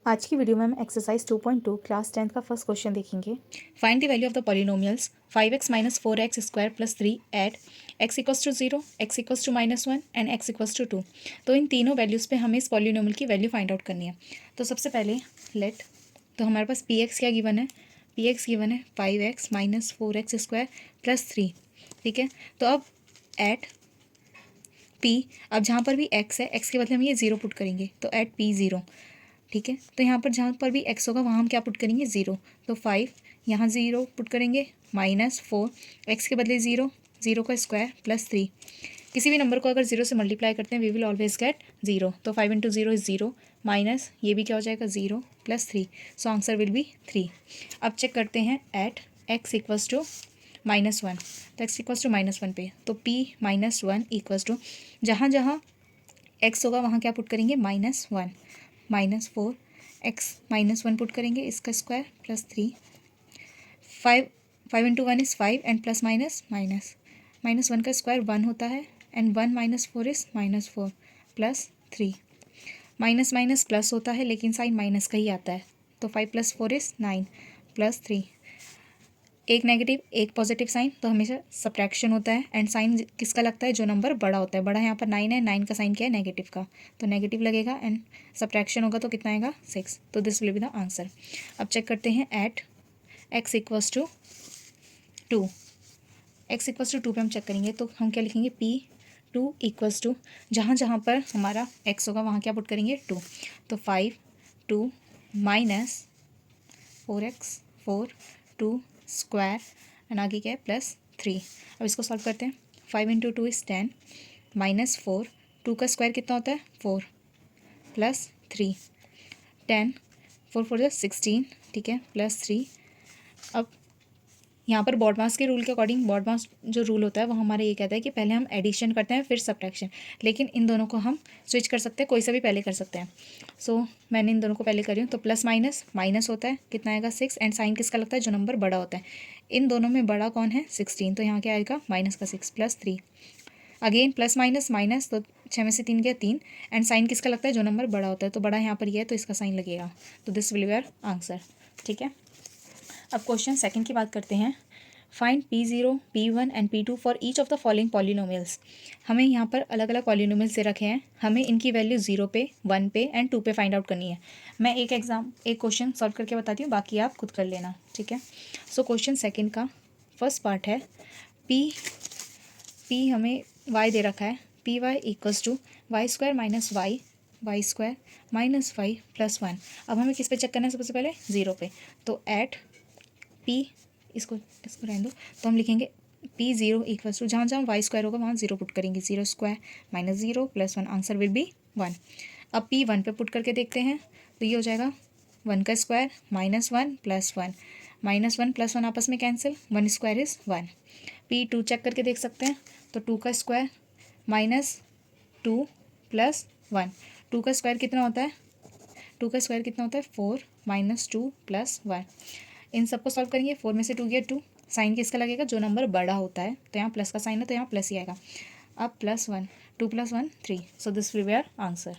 आज की वीडियो में हम एक्सरसाइज 2.2 क्लास 10th का फर्स्ट क्वेश्चन देखेंगे। Find the value of the polynomials 5x minus 4x square plus 3 at x equals to 0, x equals to -1 and x equals to 2। तो इन तीनों values पे हमें इस पॉलिनोमियल की वैल्यू फाइंड आउट करनी है। तो सबसे पहले तो हमारे पास px क्या गिवन है, px गिवन है 5x minus 4x square plus 3। ठीक है, तो अब एट p, अब जहाँ पर भी x है, x के बदले हम ये 0 पुट करेंगे, तो एट p 0। ठीक है, तो यहाँ पर जहाँ पर भी x होगा वहाँ हम क्या पुट करेंगे 0, तो 5 यहाँ 0 पुट करेंगे -4 x के बदले 0, 0 का स्क्वायर प्लस 3। किसी भी नंबर को अगर 0 से मल्टीप्लाई करते हैं वी विल ऑलवेज गेट 0, तो 5 इंटू 0 इज़ 0 माइनस ये भी क्या हो जाएगा 0 plus 3, so answer will be 3। अब चेक करते हैं एट x इक्वल्स टू -1, तो x इक्वल्स टू -1 पे तो p -1 इक्वल्स टू जहाँ जहाँ x होगा वहाँ क्या पुट करेंगे -1, -4 x -1 पुट करेंगे, इसका square plus 3, 5 into 1 is 5 and plus minus minus 1 का स्क्वायर 1 होता है and 1 minus 4 is -4 plus 3। Minus minus plus होता है लेकिन साइन माइनस का ही आता है, तो 5 प्लस 4 इज़ 9 प्लस 3। एक नेगेटिव एक पॉजिटिव साइन, तो हमेशा सब्ट्रैक्शन होता है एंड साइन किसका लगता है, जो नंबर बड़ा होता है। बड़ा यहाँ पर 9 है, 9 का साइन क्या है नेगेटिव का, तो नेगेटिव लगेगा एंड सब्ट्रैक्शन होगा तो कितना आएगा 6, तो this will be the answer. अब चेक करते हैं एट x equals to 2, x equals to 2 पे हम चेक करेंगे तो हम क्या लिखेंगे p2 इक्वल्स टू जहाँ जहाँ पर हमारा x होगा वहाँ क्या पुट करेंगे 2, तो 5 2 माइनस 4x 4 2 स्क्वायर एंड आगे क्या है प्लस 3। अब इसको सॉल्व करते हैं, 5 इंटू 2 इज़ 10 -4, 2 का स्क्वायर कितना होता है 4 प्लस 3, 10 4 4 16, ठीक है, प्लस 3। अब यहाँ पर बॉडमास के रूल के अकॉर्डिंग, बॉडमास जो रूल होता है वो हमारा ये कहता है कि पहले हम एडिशन करते हैं फिर सब्ट्रैक्शन, लेकिन इन दोनों को हम स्विच कर सकते हैं, कोई सा भी पहले कर सकते हैं। सो मैंने इन दोनों को पहले करी हूँ, तो प्लस माइनस माइनस होता है, कितना आएगा 6 एंड साइन किसका लगता है, जो नंबर बड़ा होता है। इन दोनों में बड़ा कौन है 16, तो यहाँ क्या आएगा माइनस का 6 plus 3। Again plus minus minus, तो 6 में से 3 गया 3 एंड साइन किसका लगता है, जो नंबर बड़ा होता है, तो बड़ा यहाँ पर ये है तो इसका साइन लगेगा, तो this will be our answer. ठीक है, अब क्वेश्चन सेकंड की बात करते हैं। Find p0 p1 and p2 for each of the following polynomials. हमें यहाँ पर अलग अलग पॉलिनोमियल्स दे रखे हैं, हमें इनकी वैल्यू 0 पे 1 पे एंड 2 पे फाइंड आउट करनी है। मैं एक क्वेश्चन सॉल्व करके बताती हूँ, बाकी आप खुद कर लेना। ठीक है, सो क्वेश्चन सेकंड का फर्स्ट पार्ट है p हमें y दे रखा है, P Y equals to Y square minus Y square minus Y plus 1। अब हमें किस पे चेक करना है, सबसे पहले 0 पे, तो एट p, इसको रहने दो, तो हम लिखेंगे p0 इक्वल्स टू जहाँ जहाँ वाई स्क्वायर होगा वहाँ 0 पुट करेंगे, 0 square minus 0 plus 1, answer will be 1। अब p 1 पे पुट करके देखते हैं, तो ये हो जाएगा 1 का स्क्वायर -1 प्लस 1, -1 प्लस 1 आपस में cancel, 1 square is 1। p2 check करके देख सकते हैं, तो 2 का स्क्वायर -2 प्लस 1, 2 का स्क्वायर कितना होता है, 2 का स्क्वायर कितना होता है 4 -2 प्लस 1। इन सबको सॉल्व करेंगे, 4 में से 2 गया 2, साइन किसका लगेगा, जो नंबर बड़ा होता है, तो यहाँ प्लस का साइन है तो यहाँ प्लस ही आएगा। अब +1 2 + 1 3, so this will be our answer.